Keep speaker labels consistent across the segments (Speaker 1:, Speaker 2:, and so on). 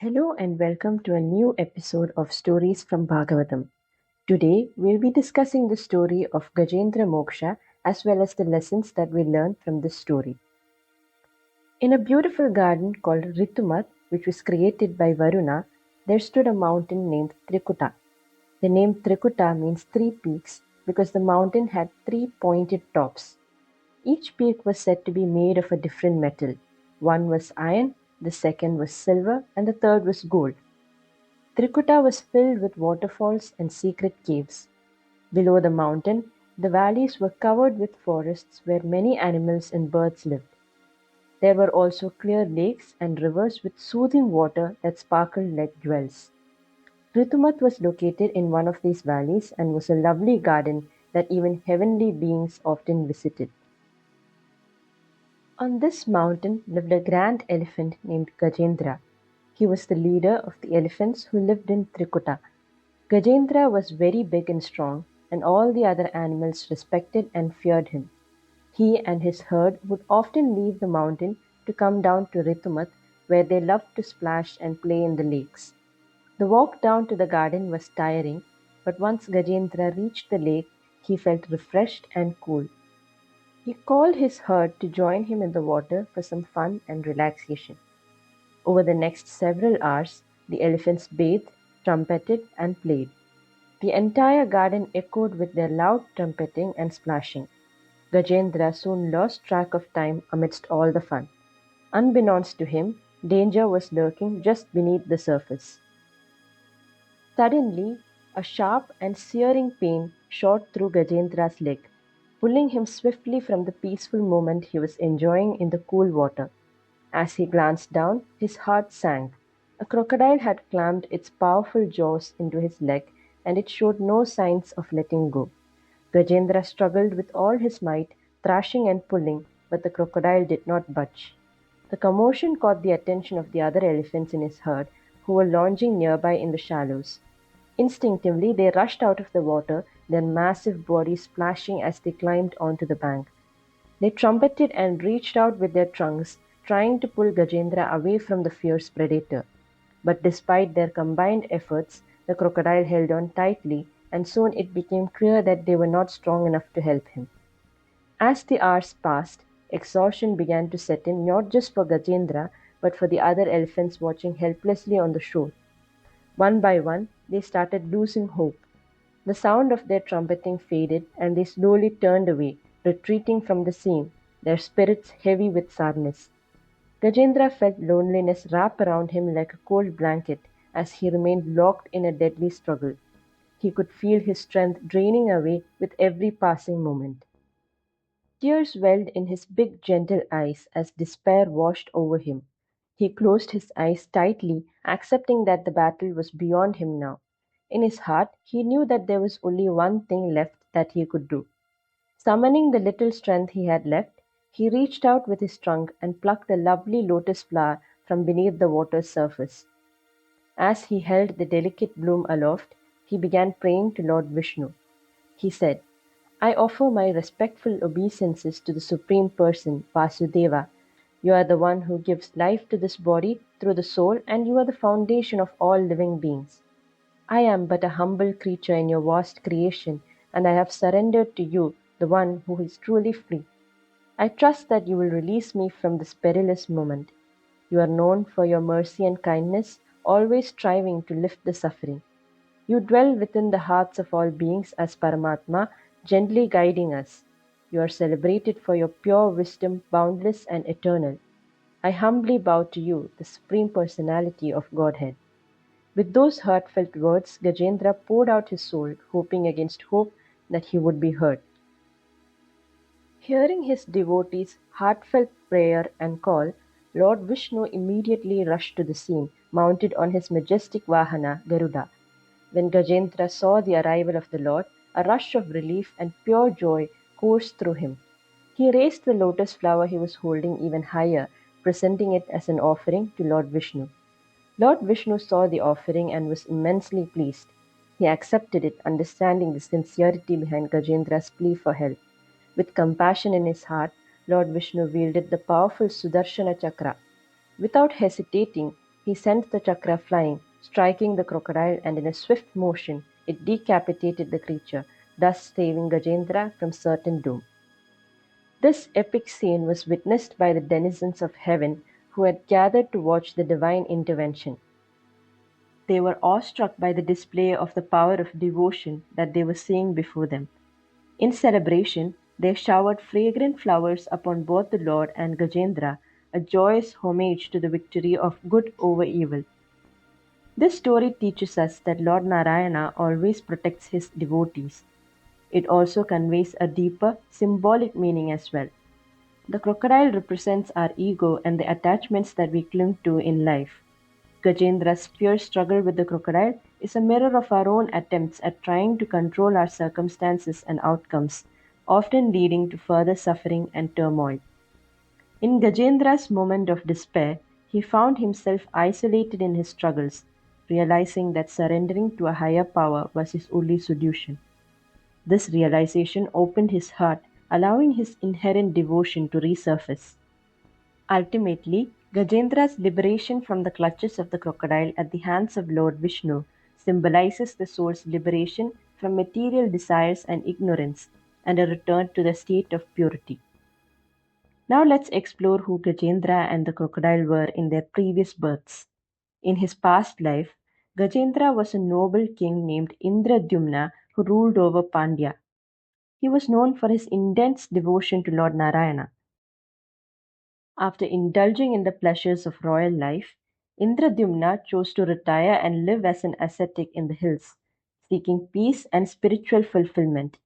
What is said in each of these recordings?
Speaker 1: Hello and welcome to a new episode of Stories from Bhagavatham. Today we'll be discussing the story of Gajendra Moksha as well as the lessons that we learn from this story. In a beautiful garden called Ritumat, which was created by Varuna, there stood a mountain named Trikuta. The name Trikuta means three peaks because the mountain had three pointed tops. Each peak was said to be made of a different metal. One was iron, the second was silver, and the third was gold. Trikuta was filled with waterfalls and secret caves. Below the mountain, the valleys were covered with forests where many animals and birds lived. There were also clear lakes and rivers with soothing water that sparkled like jewels. Ritumat was located in one of these valleys and was a lovely garden that even heavenly beings often visited. On this mountain lived a grand elephant named Gajendra. He was the leader of the elephants who lived in Trikuta. Gajendra was very big and strong, and all the other animals respected and feared him. He and his herd would often leave the mountain to come down to Ritumat, where they loved to splash and play in the lakes. The walk down to the garden was tiring, but once Gajendra reached the lake, he felt refreshed and cool. He called his herd to join him in the water for some fun and relaxation. Over the next several hours, the elephants bathed, trumpeted, and played. The entire garden echoed with their loud trumpeting and splashing. Gajendra soon lost track of time amidst all the fun. Unbeknownst to him, danger was lurking just beneath the surface. Suddenly, a sharp and searing pain shot through Gajendra's leg, pulling him swiftly from the peaceful moment he was enjoying in the cool water. As he glanced down, his heart sank. A crocodile had clamped its powerful jaws into his leg, and it showed no signs of letting go. Gajendra struggled with all his might, thrashing and pulling, but the crocodile did not budge. The commotion caught the attention of the other elephants in his herd, who were lounging nearby in the shallows. Instinctively, they rushed out of the water, their massive bodies splashing as they climbed onto the bank. They trumpeted and reached out with their trunks, trying to pull Gajendra away from the fierce predator. But despite their combined efforts, the crocodile held on tightly, and soon it became clear that they were not strong enough to help him. As the hours passed, exhaustion began to set in not just for Gajendra, but for the other elephants watching helplessly on the shore. One by one, they started losing hope. The sound of their trumpeting faded, and they slowly turned away, retreating from the scene, their spirits heavy with sadness. Gajendra felt loneliness wrap around him like a cold blanket as he remained locked in a deadly struggle. He could feel his strength draining away with every passing moment. Tears welled in his big gentle eyes as despair washed over him. He closed his eyes tightly, accepting that the battle was beyond him now. In his heart, he knew that there was only one thing left that he could do. Summoning the little strength he had left, he reached out with his trunk and plucked a lovely lotus flower from beneath the water's surface. As he held the delicate bloom aloft, he began praying to Lord Vishnu. He said, I offer my respectful obeisances to the Supreme Person, Vasudeva. You are the one who gives life to this body through the soul, and you are the foundation of all living beings. I am but a humble creature in your vast creation, and I have surrendered to you, the one who is truly free. I trust that you will release me from this perilous moment. You are known for your mercy and kindness, always striving to lift the suffering. You dwell within the hearts of all beings as Paramatma, gently guiding us. You are celebrated for your pure wisdom, boundless and eternal. I humbly bow to you, the Supreme Personality of Godhead. With those heartfelt words, Gajendra poured out his soul, hoping against hope that he would be heard. Hearing his devotees' heartfelt prayer and call, Lord Vishnu immediately rushed to the scene, mounted on his majestic Vahana, Garuda. When Gajendra saw the arrival of the Lord, a rush of relief and pure joy coursed through him. He raised the lotus flower he was holding even higher, presenting it as an offering to Lord Vishnu. Lord Vishnu saw the offering and was immensely pleased. He accepted it, understanding the sincerity behind Gajendra's plea for help. With compassion in his heart, Lord Vishnu wielded the powerful Sudarshana Chakra. Without hesitating, He sent the chakra flying, striking the crocodile, and in a swift motion it decapitated the creature, thus saving Gajendra from certain doom. This epic scene was witnessed by the denizens of heaven who had gathered to watch the divine intervention. They were awestruck by the display of the power of devotion that they were seeing before them. In celebration, they showered fragrant flowers upon both the Lord and Gajendra, a joyous homage to the victory of good over evil. This story teaches us that Lord Narayana always protects his devotees. It also conveys a deeper, symbolic meaning as well. The crocodile represents our ego and the attachments that we cling to in life. Gajendra's fierce struggle with the crocodile is a mirror of our own attempts at trying to control our circumstances and outcomes, often leading to further suffering and turmoil. In Gajendra's moment of despair, he found himself isolated in his struggles, realizing that surrendering to a higher power was his only solution. This realization opened his heart, allowing his inherent devotion to resurface. Ultimately, Gajendra's liberation from the clutches of the crocodile at the hands of Lord Vishnu symbolizes the soul's liberation from material desires and ignorance and a return to the state of purity. Now let's explore who Gajendra and the crocodile were in their previous births. In his past life, Gajendra was a noble king named Indradyumna who ruled over Pandya. He was known for his intense devotion to Lord Narayana. After indulging in the pleasures of royal life, Indradyumna chose to retire and live as an ascetic in the hills, seeking peace and spiritual fulfillment.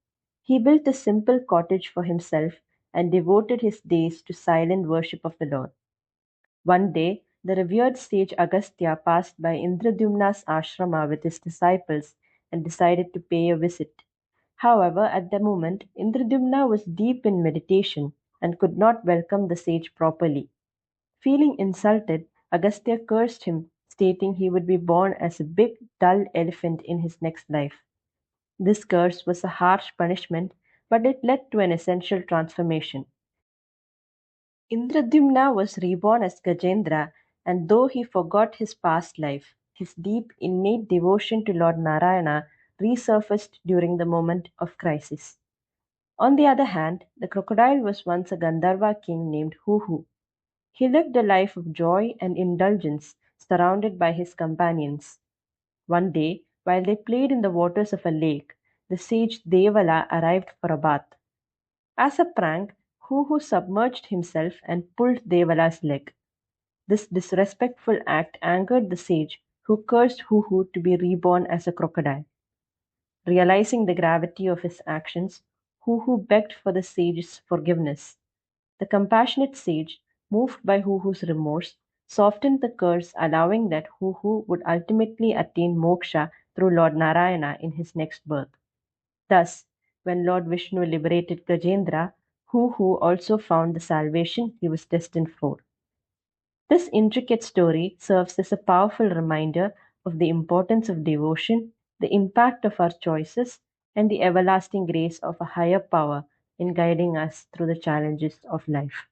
Speaker 1: He built a simple cottage for himself and devoted his days to silent worship of the Lord. One day, the revered sage Agastya passed by Indradyumna's ashrama with his disciples and decided to pay a visit. However, at the moment, Indradyumna was deep in meditation and could not welcome the sage properly. Feeling insulted, Agastya cursed him, stating he would be born as a big, dull elephant in his next life. This curse was a harsh punishment, but it led to an essential transformation. Indradyumna was reborn as Gajendra, and though he forgot his past life, his deep, innate devotion to Lord Narayana resurfaced during the moment of crisis. On the other hand, the crocodile was once a Gandharva king named Huhu. He lived a life of joy and indulgence, surrounded by his companions. One day, while they played in the waters of a lake, the sage Devala arrived for a bath. As a prank, Huhu submerged himself and pulled Devala's leg. This disrespectful act angered the sage, who cursed Huhu to be reborn as a crocodile. Realizing the gravity of his actions, Huhu begged for the sage's forgiveness. The compassionate sage, moved by Huhu's remorse, softened the curse, allowing that Huhu would ultimately attain moksha through Lord Narayana in his next birth. Thus, when Lord Vishnu liberated Gajendra, Huhu also found the salvation he was destined for. This intricate story serves as a powerful reminder of the importance of devotion, the impact of our choices, and the everlasting grace of a higher power in guiding us through the challenges of life.